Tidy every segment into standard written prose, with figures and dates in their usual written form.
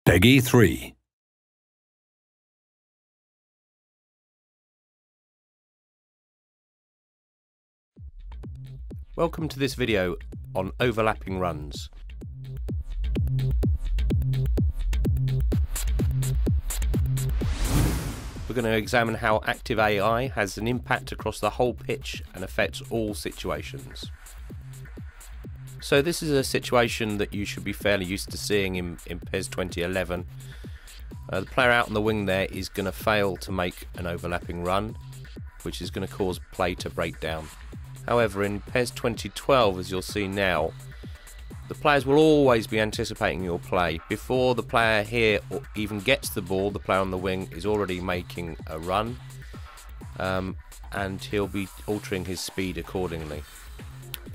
PEGI 3. Welcome to this video on overlapping runs. We're going to examine how active AI has an impact across the whole pitch and affects all situations. So this is a situation that you should be fairly used to seeing in PES 2011. The player out on the wing there is going to fail to make an overlapping run, which is going to cause play to break down. However, in PES 2012, as you'll see now, the players will always be anticipating your play. Before the player here even gets the ball, the player on the wing is already making a run, and he'll be altering his speed accordingly.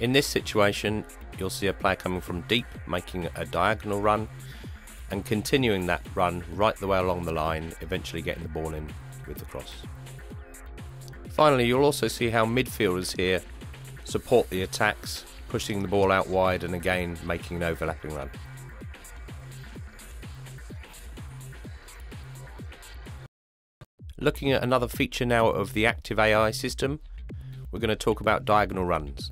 In this situation, you'll see a player coming from deep, making a diagonal run, and continuing that run right the way along the line, eventually getting the ball in with the cross. Finally, you'll also see how midfielders here support the attacks, pushing the ball out wide and again making an overlapping run. Looking at another feature now of the active AI system, we're going to talk about diagonal runs.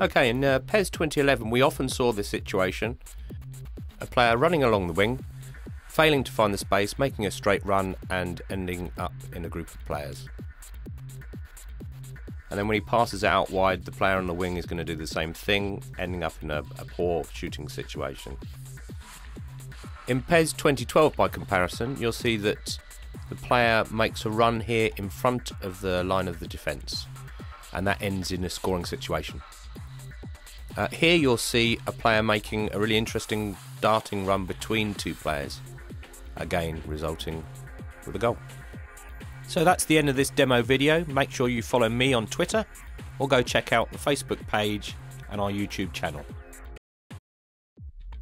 Okay, in PES 2011 we often saw this situation: a player running along the wing, failing to find the space, making a straight run and ending up in a group of players. And then when he passes it out wide, the player on the wing is going to do the same thing, ending up in a poor shooting situation. In PES 2012, by comparison, you'll see that the player makes a run here in front of the line of the defence, and that ends in a scoring situation. Here you'll see a player making a really interesting darting run between two players, again resulting with a goal. So that's the end of this demo video. Make sure you follow me on Twitter, or go check out the Facebook page and our YouTube channel.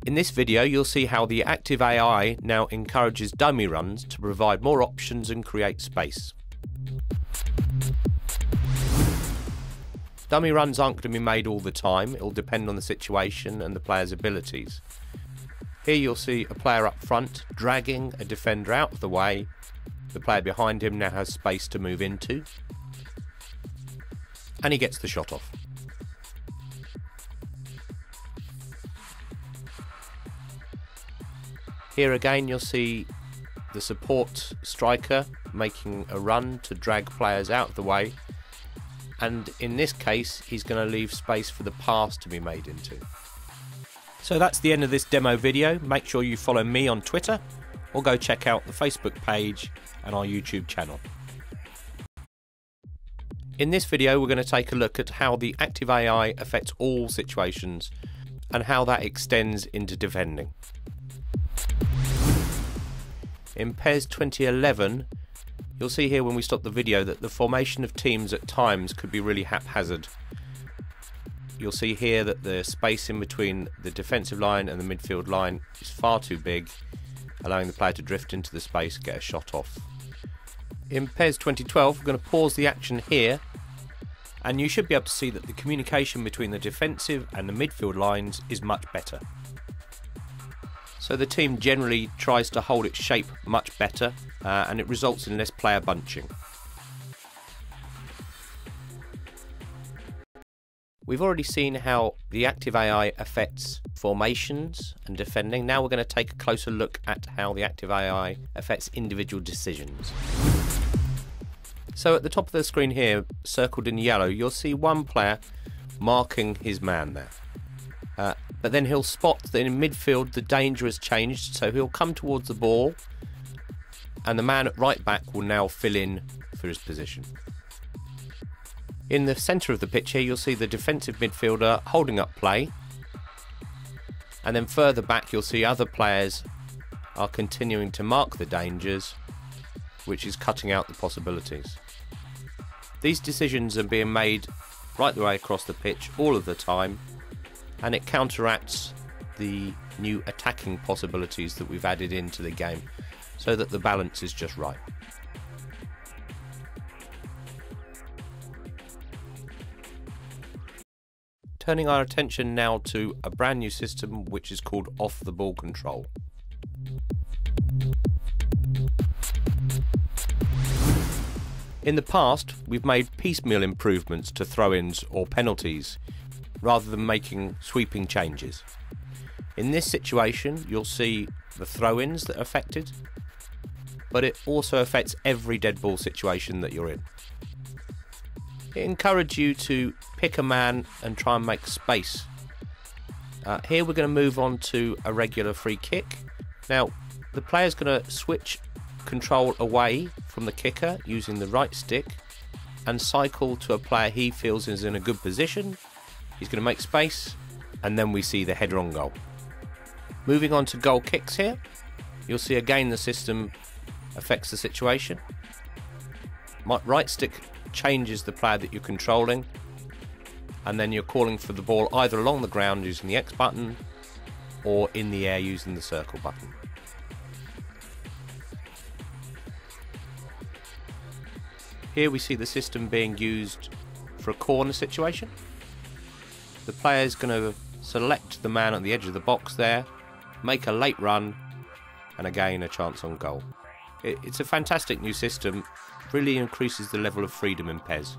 In this video you'll see how the active AI now encourages dummy runs to provide more options and create space. Dummy runs aren't going to be made all the time. It will depend on the situation and the player's abilities. Here you'll see a player up front dragging a defender out of the way. The player behind him now has space to move into, and he gets the shot off. Here again you'll see the support striker making a run to drag players out of the way, and in this case he's going to leave space for the pass to be made into. So that's the end of this demo video. Make sure you follow me on Twitter, or go check out the Facebook page and our YouTube channel. In this video we're going to take a look at how the active AI affects all situations and how that extends into defending. In PES 2011, you'll see here when we stop the video that the formation of teams at times could be really haphazard. You'll see here that the space in between the defensive line and the midfield line is far too big, allowing the player to drift into the space and get a shot off. In PES 2012 we're going to pause the action here, and you should be able to see that the communication between the defensive and the midfield lines is much better. So the team generally tries to hold its shape much better, and it results in less player bunching. We've already seen how the active AI affects formations and defending. Now we're going to take a closer look at how the active AI affects individual decisions. So at the top of the screen here, circled in yellow, you'll see one player marking his man there. But then he'll spot that in midfield the danger has changed, so he'll come towards the ball, and the man at right back will now fill in for his position. In the centre of the pitch here you'll see the defensive midfielder holding up play, and then further back you'll see other players are continuing to mark the dangers, which is cutting out the possibilities. These decisions are being made right the way across the pitch all of the time, and it counteracts the new attacking possibilities that we've added into the game, so that the balance is just right. Turning our attention now to a brand new system which is called off the ball control. In the past, we've made piecemeal improvements to throw-ins or penalties rather than making sweeping changes. In this situation, you'll see the throw-ins that are affected, but it also affects every dead ball situation that you're in. It encourages you to pick a man and try and make space. Here we're going to move on to a regular free kick. Now, the player's going to switch control away from the kicker using the right stick and cycle to a player he feels is in a good position. He's going to make space, and then we see the header on goal. Moving on to goal kicks here, you'll see again the system affects the situation. My right stick changes the player that you're controlling, and then you're calling for the ball either along the ground using the X button or in the air using the circle button. Here we see the system being used for a corner situation. The player is going to select the man at the edge of the box there, make a late run, and again a chance on goal. It's a fantastic new system, really increases the level of freedom in PES.